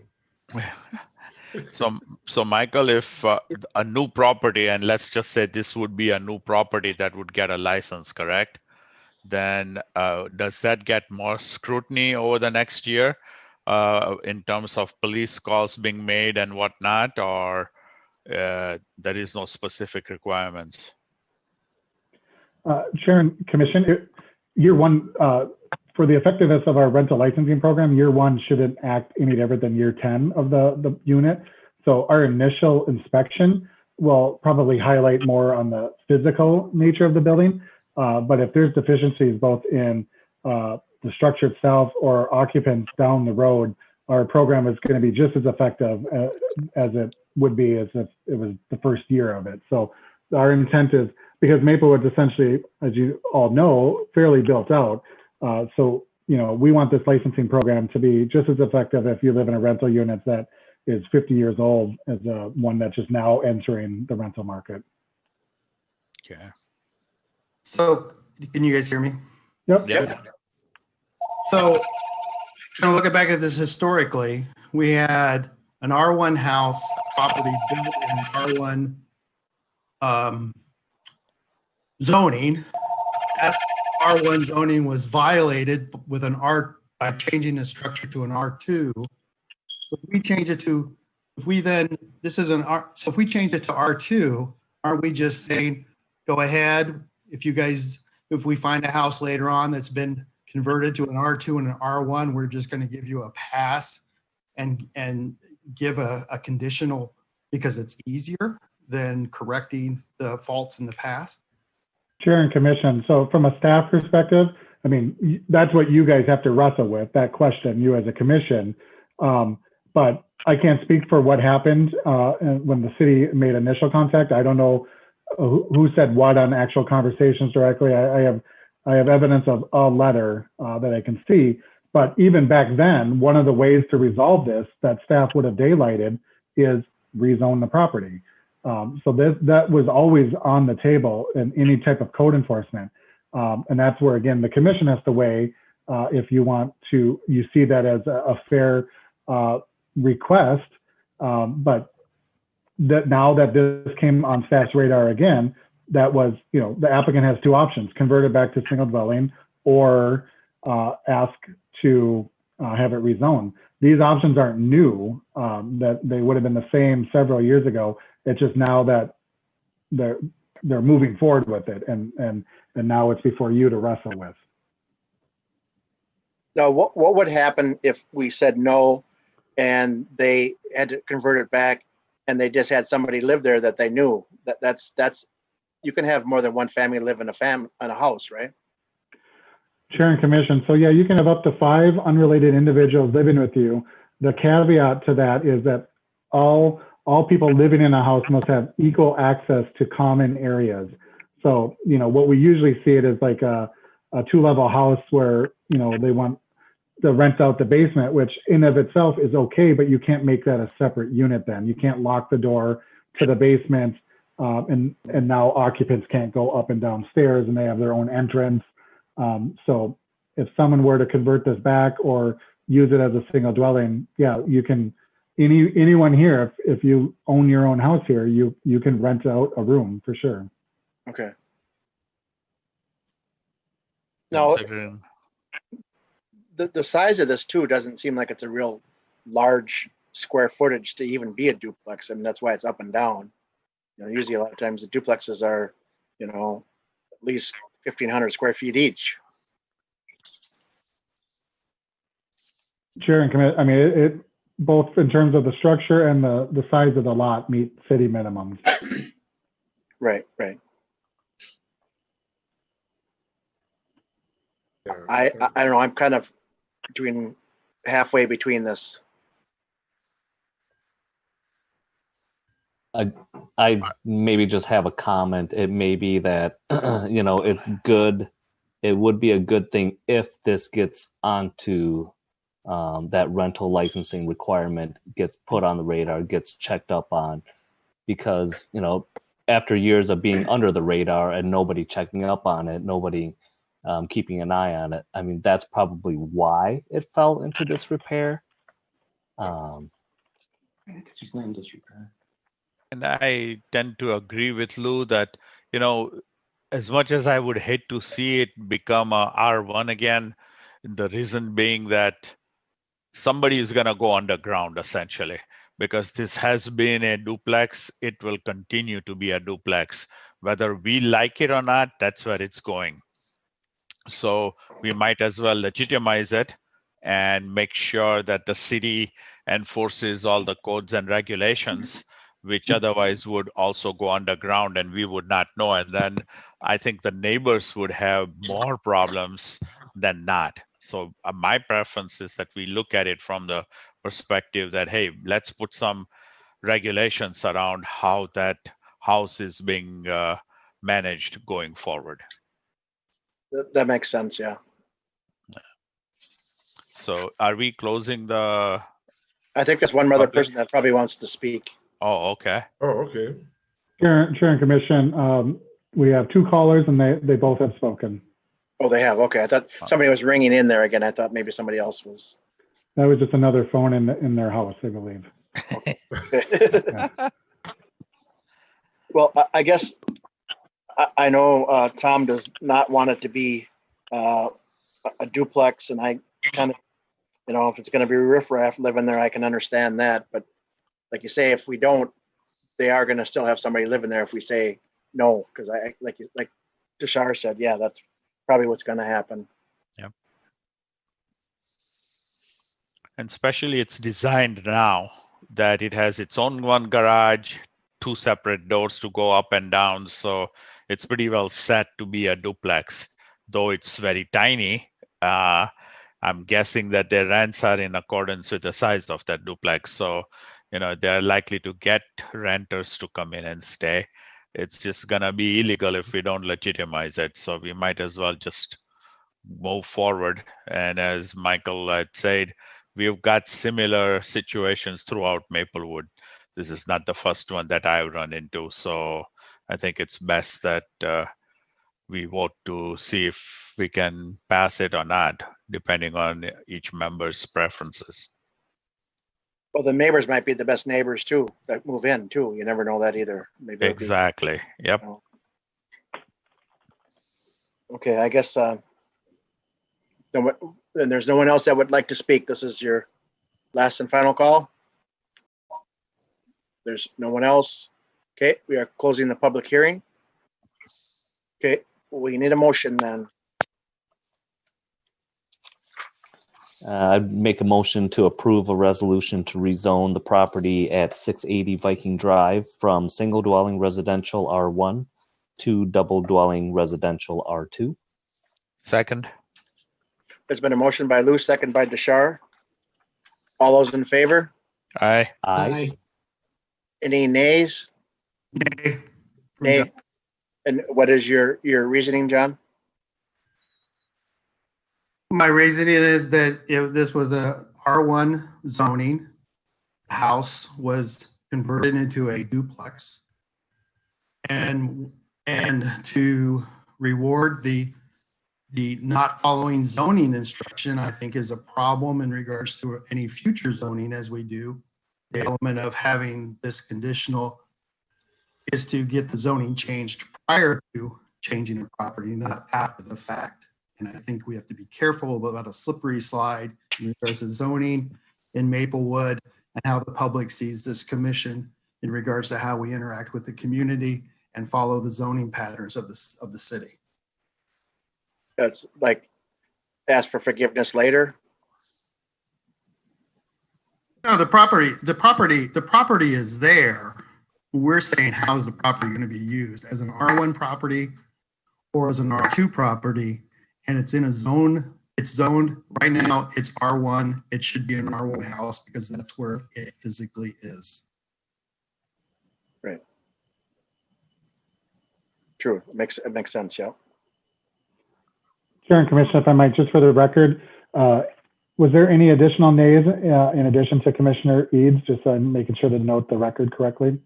So Michael, if a new property, and let's just say this would be a new property that would get a license, correct? Then does that get more scrutiny over the next year in terms of police calls being made and whatnot, or there is no specific requirements? Chair and Commission, year one, for the effectiveness of our rental licensing program, year one shouldn't act any different than year 10 of the unit. So our initial inspection will probably highlight more on the physical nature of the building. But if there's deficiencies both in the structure itself or occupants down the road, our program is going to be just as effective as it would be as if it was the first year of it. So our intent is, because Maplewood's essentially, as you all know, fairly built out. So, we want this licensing program to be just as effective if you live in a rental unit that is 50 years old as one that's just now entering the rental market. Okay. So can you guys hear me? Yep. Yep. So looking back at this historically, we had an R1 house property built in R1 zoning. That R1 zoning was violated with by changing the structure to an R2. So if we change it to, if we change it to R2, aren't we just saying, go ahead, if we find a house later on that's been converted to an R2 and an R1, we're just going to give you a pass and give a conditional, because it's easier than correcting the faults in the past? Chair and Commission. So from a staff perspective, I mean, that's what you guys have to wrestle with, that question, you as a commission. But I can't speak for what happened when the city made initial contact. I don't know who said what on actual conversations directly. I have evidence of a letter that I can see. But even back then, one of the ways to resolve this that staff would have daylighted is rezone the property. So that was always on the table in any type of code enforcement. And that's where, again, the commission has to weigh if you see that as a fair request. But that now that this came on staff's radar again, that was, the applicant has two options: convert it back to single dwelling or ask to have it rezoned. These options aren't new, that they would have been the same several years ago. It's just now that they're moving forward with it, and now it's before you to wrestle with. now what would happen if we said no and they had to convert it back and they just had somebody live there that they knew? That's you can have more than one family live in a house, right? Chair and Commission. So yeah, you can have up to 5 unrelated individuals living with you. The caveat to that is that all people living in a house must have equal access to common areas. So, what we usually see it is like a 2-level house where, they want to rent out the basement, which in of itself is okay, but you can't make that a separate unit then. You can't lock the door to the basement, and now occupants can't go up and down stairs and they have their own entrance. So if someone were to convert this back or use it as a single dwelling, yeah, you can, anyone here, if you own your own house here, you can rent out a room for sure. Okay. Now, Considering the size of this too doesn't seem like it's a real large square footage to even be a duplex. I mean, that's why it's up and down. You know, usually a lot of times the duplexes are, you know, at least 1,500 square feet each. Chair and committee, I mean, it both in terms of the structure and the size of the lot meet city minimums. Right, right. Yeah. I don't know. I'm kind of halfway between this. I maybe just have a comment. It may be that, you know, it's good. It would be a good thing if this gets onto that rental licensing requirement, gets put on the radar, gets checked up on, because, you know, after years of being under the radar and nobody checking up on it, nobody keeping an eye on it, I mean, that's probably why it fell into disrepair. And I tend to agree with Lou that, you know, as much as I would hate to see it become a R1 again, the reason being that somebody is going to go underground essentially, because this has been a duplex. It will continue to be a duplex. Whether we like it or not, that's where it's going. So we might as well legitimize it and make sure that the city enforces all the codes and regulations, which otherwise would also go underground and we would not know. And then I think the neighbors would have more problems than not. So my preference is that we look at it from the perspective that, hey, let's put some regulations around how that house is being managed going forward. That makes sense, yeah. So are we closing the? I think there's one other person that probably wants to speak. Oh, okay. Oh, okay. Chair and commission, we have two callers and they both have spoken. Oh, they have. Okay. I thought somebody was ringing in there again. I thought maybe somebody else was. That was just another phone in their house, I believe. Yeah. Well, I guess I know Tom does not want it to be a duplex, and I kind of, you know, if it's going to be riffraff living there, I can understand that. But like you say, if we don't, they are going to still have somebody living there if we say no, because I like Tushar said, yeah, that's probably what's going to happen. Yeah. And especially it's designed now that it has its own one garage, two separate doors to go up and down. So it's pretty well set to be a duplex, though it's very tiny. I'm guessing that their rents are in accordance with the size of that duplex. So, you know, they're likely to get renters to come in and stay. It's just going to be illegal if we don't legitimize it. So we might as well just move forward. And as Michael had said, we've got similar situations throughout Maplewood. This is not the first one that I've run into. So I think it's best that we vote to see if we can pass it or not, depending on each member's preferences. Well, the neighbors might be the best neighbors too that move in too. You never know that either. Maybe exactly. Yep. You know. Okay, I guess then there's no one else that would like to speak. This is your last and final call. There's no one else. Okay, we are closing the public hearing. Okay, we need a motion then. I'd make a motion to approve a resolution to rezone the property at 680 Viking Drive from single dwelling residential R1 to double dwelling residential R2. Second. There's been a motion by Lou, second by Tushar. All those in favor? Aye. Aye. Any nays? Nay. Nay. And what is your reasoning, John? My reasoning is that if this was a R1 zoning, the house was converted into a duplex, and to reward the the not following zoning instruction, I think, is a problem in regards to any future zoning as we do. The element of having this conditional is to get the zoning changed prior to changing the property, not after the fact. And I think we have to be careful about a slippery slide in regards to zoning in Maplewood and how the public sees this commission in regards to how we interact with the community and follow the zoning patterns of the city. That's like ask for forgiveness later. No, the property is there. We're saying, how is the property going to be used as an R1 property or as an R2 property? And it's in a zone, it's zoned right now, it's R1. It should be an R1 house because that's where it physically is. Right. True. It makes sense. Yeah. Chair and Commissioner, if I might, just for the record, was there any additional nays in addition to Commissioner Eads? Just so I'm making sure to note the record correctly.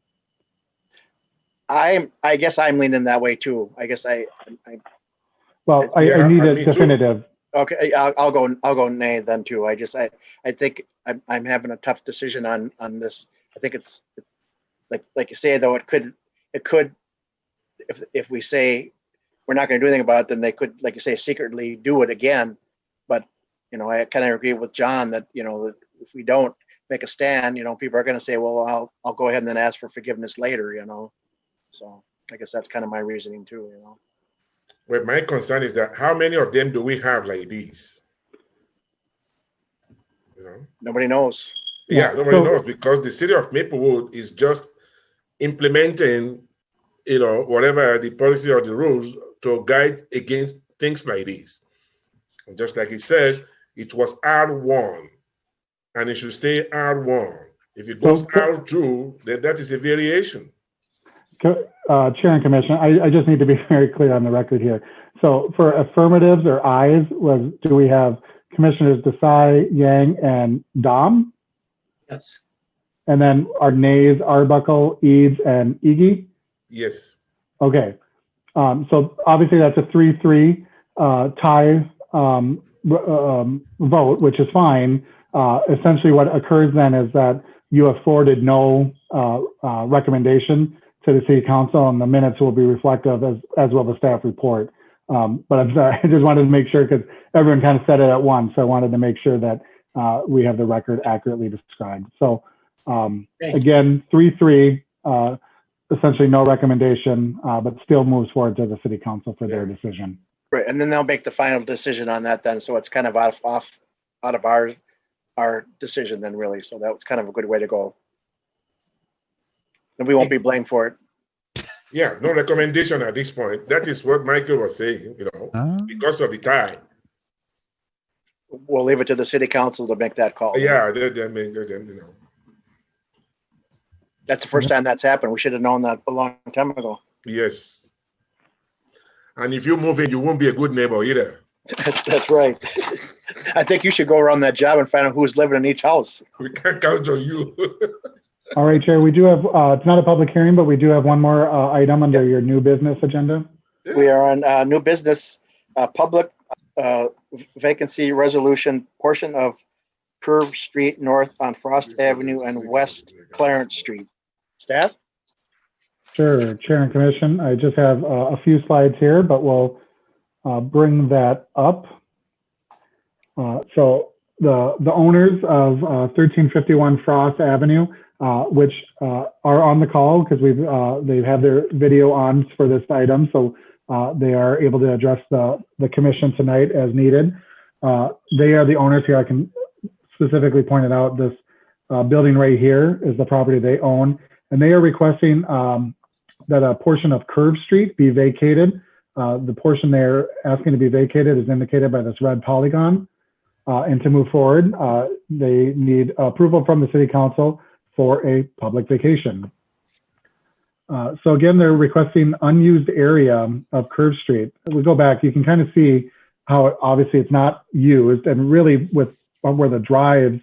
I guess I'm leaning that way too. I guess I need a definitive. Okay, I'll go nay then too. I think I'm having a tough decision on this. I think it's like you say though, it could if we say we're not going to do anything about it, then they could, like you say, secretly do it again. But I kind of agree with John that if we don't make a stand, people are going to say, well, I'll go ahead and then ask for forgiveness later. So I guess that's kind of my reasoning too. Well, my concern is that how many of them do we have like these? Nobody knows. Yeah, nobody knows because the city of Maplewood is just implementing, whatever the policy or the rules to guide against things like these. And just like he said, it was R1 and it should stay R1. If it goes R2, then that is a variation. Chair and Commissioner, I just need to be very clear on the record here. So for affirmatives or ayes, do we have Commissioners Desai, Yang, and Dom? Yes. And then our nays, Arbuckle, Eads, and Iggy? Yes. Okay. So obviously that's a 3-3 tie vote, which is fine. Essentially what occurs then is that you have forwarded no recommendation to the city council, and the minutes will be reflective as will the staff report. But I'm sorry, I just wanted to make sure because everyone kind of said it at once. So I wanted to make sure that we have the record accurately described. So again, 3-3, essentially no recommendation, but still moves forward to the city council for their decision. Right, and then they'll make the final decision on that then. So it's kind of out of our decision then really. So that was kind of a good way to go. And we won't be blamed for it. Yeah, no recommendation at this point. That is what Michael was saying, because of the tie. We'll leave it to the city council to make that call. Yeah, That's the first time that's happened. We should have known that a long time ago. Yes. And if you move in, you won't be a good neighbor either. That's right. I think you should go around that job and find out who's living in each house. We can't count on you. All right, Chair, we do have, it's not a public hearing, but we do have one more item under your new business agenda. We are on new business, public vacancy resolution portion of Curve Street North on Frost Avenue and West Clarence Street. Staff? Sure, Chair and Commission. I just have a few slides here, but we'll bring that up. So the owners of 1351 Frost Avenue, which are on the call because they have their video on for this item, so they are able to address the commission tonight as needed. They are the owners here. I can specifically point it out. This building right here is the property they own, and they are requesting that a portion of Curve Street be vacated. The portion they're asking to be vacated is indicated by this red polygon. And to move forward, they need approval from the city council for a public vacation. So again, they're requesting unused area of Curve Street. We go back, you can kind of see how obviously it's not used, and really with where the drives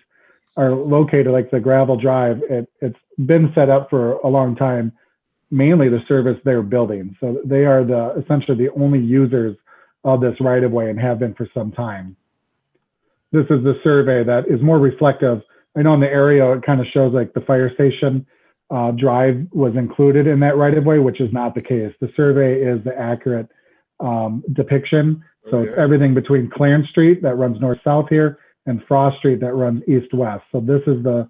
are located, like the gravel drive, it's been set up for a long time, mainly to service their building. So they are essentially the only users of this right of way and have been for some time. This is the survey that is more reflective. I know in the area, it kind of shows like the fire station drive was included in that right of way, which is not the case. The survey is the accurate depiction. So it's everything between Clarence Street that runs north-south here and Frost Street that runs east-west. So this is the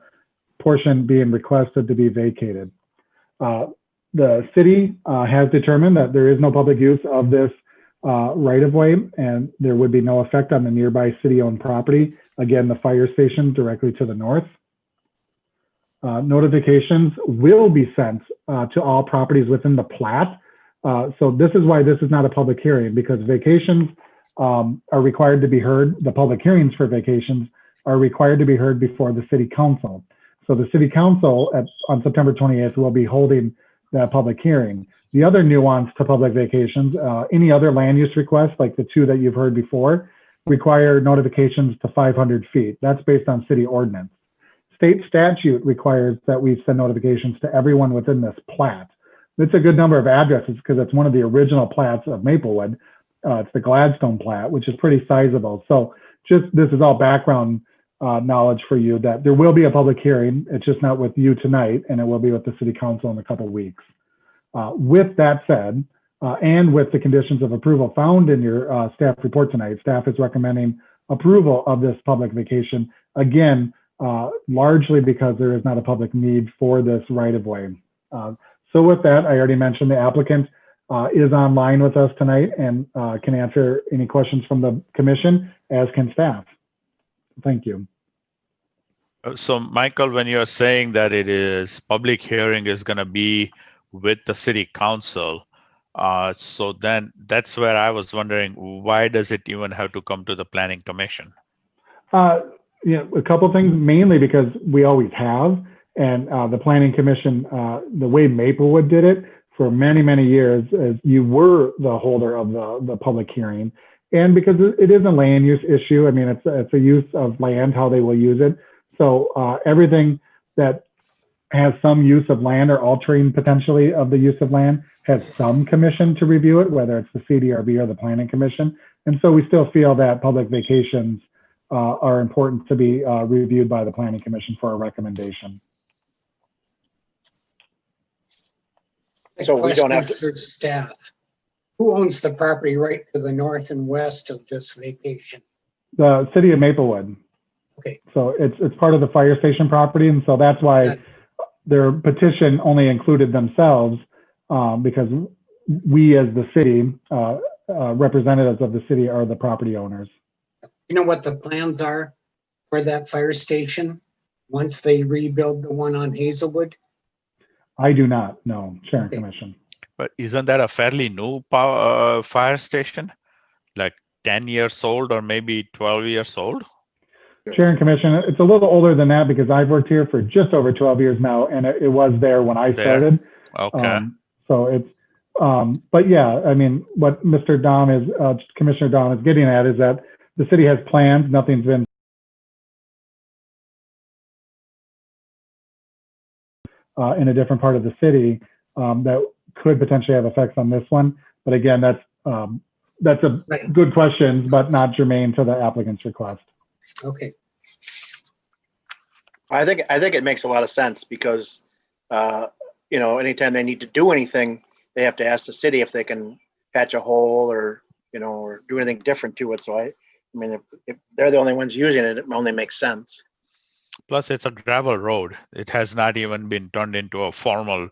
portion being requested to be vacated. The city has determined that there is no public use of this right-of-way, and there would be no effect on the nearby city-owned property. Again, the fire station directly to the north. Notifications will be sent to all properties within the plat. So this is why this is not a public hearing, because vacations are required to be heard. The public hearings for vacations are required to be heard before the city council. So the city council on September 28th will be holding that public hearing. The other nuance to public vacations, any other land use requests, like the two that you've heard before, require notifications to 500 feet. That's based on city ordinance. State statute requires that we send notifications to everyone within this plat. It's a good number of addresses because it's one of the original plats of Maplewood. It's the Gladstone plat, which is pretty sizable. So just this is all background knowledge for you that there will be a public hearing. It's just not with you tonight, and it will be with the city council in a couple of weeks. With that said, and with the conditions of approval found in your staff report tonight, staff is recommending approval of this public vacation. Again, largely because there is not a public need for this right-of-way. So with that, I already mentioned the applicant is online with us tonight and can answer any questions from the commission, as can staff. Thank you. So Michael, when you're saying that it is public hearing is going to be with the city council, so then that's where I was wondering, why does it even have to come to the planning commission? Yeah, a couple of things, mainly because we always have, and the planning commission, the way Maplewood did it for many, many years, is you were the holder of the public hearing. And because it is a land use issue, I mean, it's a use of land, how they will use it. So everything that has some use of land or altering potentially of the use of land has some commission to review it, whether it's the CDRB or the planning commission. And so we still feel that public vacations are important to be reviewed by the planning commission for a recommendation. So we don't have for staff. Who owns the property right to the north and west of this vacation? The city of Maplewood. Okay. So it's part of the fire station property, and so that's why their petition only included themselves, because we as the city, representatives of the city, are the property owners. You know what the plans are for that fire station once they rebuild the one on Hazelwood? I do not know, Chair and Commission. But isn't that a fairly new fire station? Like 10 years old or maybe 12 years old? Chair and Commission, it's a little older than that because I've worked here for just over 12 years now, and it was there when I started. Okay. So it's, but yeah, I mean, what Mr. Dom is, Commissioner Dom is getting at is that the city has plans, nothing's been in a different part of the city that could potentially have effects on this one. But again, that's a good question, but not germane to the applicant's request. Okay. I think it makes a lot of sense because, you know, anytime they need to do anything, they have to ask the city if they can patch a hole or, you know, or do anything different to it. So I mean, if they're the only ones using it, it only makes sense. Plus, it's a gravel road. It has not even been turned into a formal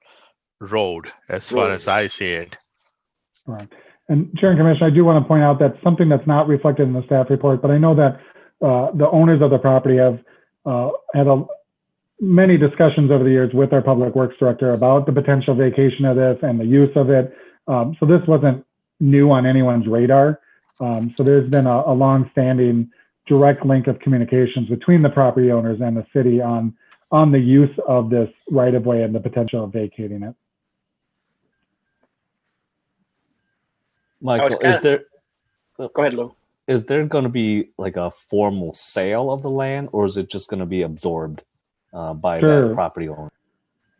road as far as I see it. Right. And Chair and Commission, I do want to point out that something that's not reflected in the staff report, but I know that the owners of the property have had many discussions over the years with our public works director about the potential vacation of this and the use of it. So this wasn't new on anyone's radar. So there's been a long-standing direct link of communications between the property owners and the city on the use of this right-of-way and the potential of vacating it. Michael, is there? Go ahead, Lou. Is there going to be like a formal sale of the land, or is it just going to be absorbed by Sure. that property owner?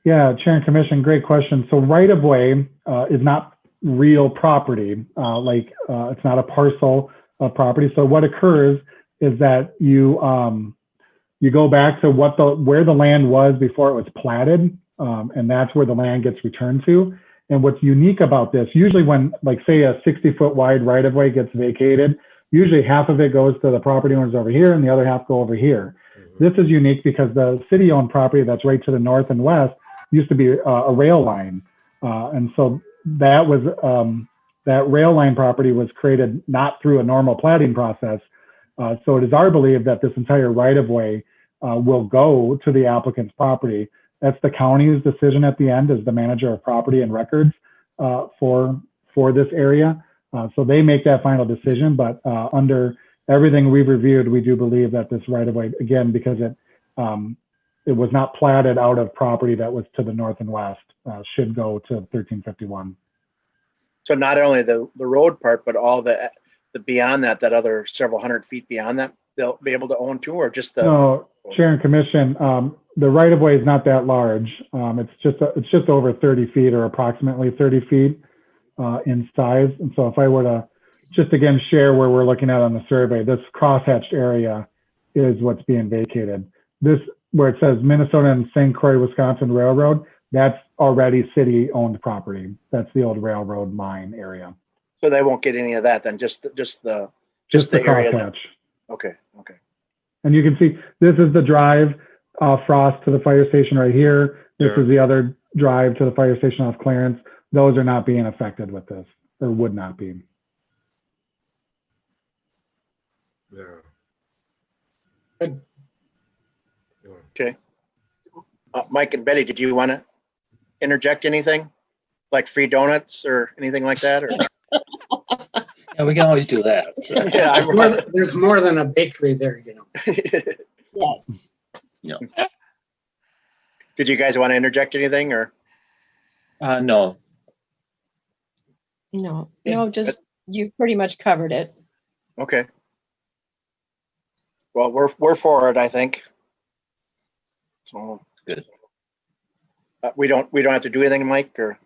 Yeah, Chair and Commission, great question. So right-of-way is not real property, it's not a parcel of property. So what occurs is that you go back to where the land was before it was platted, and that's where the land gets returned to. And what's unique about this, usually when, like, say a 60-foot wide right-of-way gets vacated, usually half of it goes to the property owners over here and the other half go over here. This is unique because the city-owned property that's right to the north and west used to be a rail line. And so that was, that rail line property was created not through a normal platting process. So it is our belief that this entire right-of-way will go to the applicant's property. That's the county's decision at the end as the manager of property and records for this area. So they make that final decision, but under everything we've reviewed, we do believe that this right-of-way, again, because it was not platted out of property that was to the north and west, should go to 1351. So not only the road part, but all the beyond that other several hundred feet beyond that, they'll be able to own too, or just the? No, Chair and Commission, the right-of-way is not that large. It's just over 30 feet or approximately 30 feet in size. And so if I were to just again share where we're looking at on the survey, this crosshatched area is what's being vacated. This, where it says Minnesota and St. Croix, Wisconsin Railroad, that's already city-owned property. That's the old railroad mine area. So they won't get any of that then, just the area. Crosshatch. Okay. And you can see this is the drive off Frost to the fire station right here. This is the other drive to the fire station off Clarence. Those are not being affected with this, or would not be. Yeah. Okay. Mike and Betty, did you want to interject anything? Like free donuts or anything like that? Or? Yeah, we can always do that. So. Yeah, there's more than a bakery there, you know. Yes. Yeah. Did you guys want to interject anything or? No. No, just you pretty much covered it. Okay. Well, we're for it, I think. So good. We don't have to do anything, Mike, or?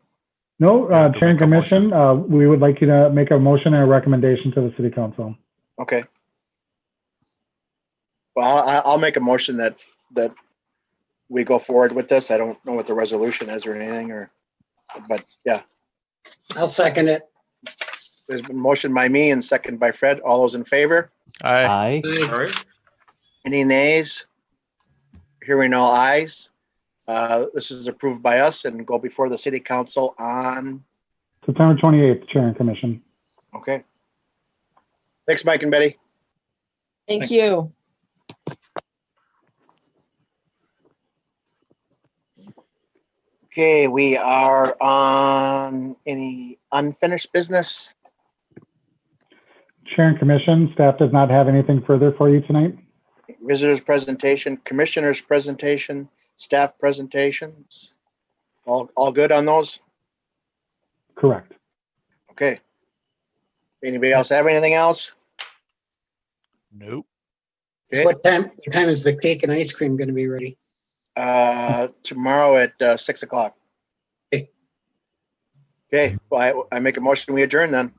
No, Chair and Commission, we would like you to make a motion and a recommendation to the City Council. Okay. Well, I'll make a motion that we go forward with this. I don't know what the resolution is or anything, but yeah. I'll second it. There's been motion by me and second by Fred. All those in favor? Aye. Aye. Any nays? Hearing no ayes. This is approved by us and go before the City Council on September 28th, Chair and Commission. Okay. Thanks, Mike and Betty. Thank you. Okay, we are on any unfinished business. Chair and Commission, staff does not have anything further for you tonight. Visitors presentation, commissioners presentation, staff presentations. All good on those? Correct. Okay. Anybody else have anything else? Nope. So what time is the cake and ice cream going to be ready? Tomorrow at 6 o'clock. Okay. Well, I make a motion, we adjourn then.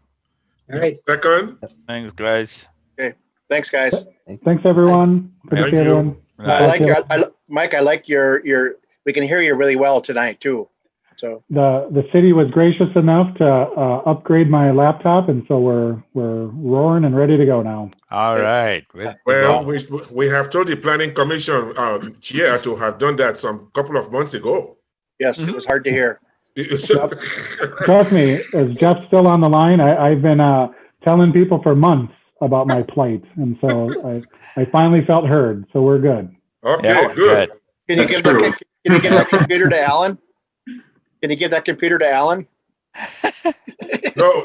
All right. Second. Thanks, guys. Okay. Thanks, guys. Thanks, everyone. Thank you. Everyone. I like Mike. I like your. We can hear you really well tonight too. So the city was gracious enough to upgrade my laptop, and so we're roaring and ready to go now. All right. Well, we have told the Planning Commission chair to have done that some couple of months ago. Yes, it was hard to hear. Trust me, is Jeff still on the line? I've been telling people for months about my plight, and so I finally felt heard. So we're good. Okay, Yeah, good. Can you give that computer to Alan? Can you give that computer to Alan? No.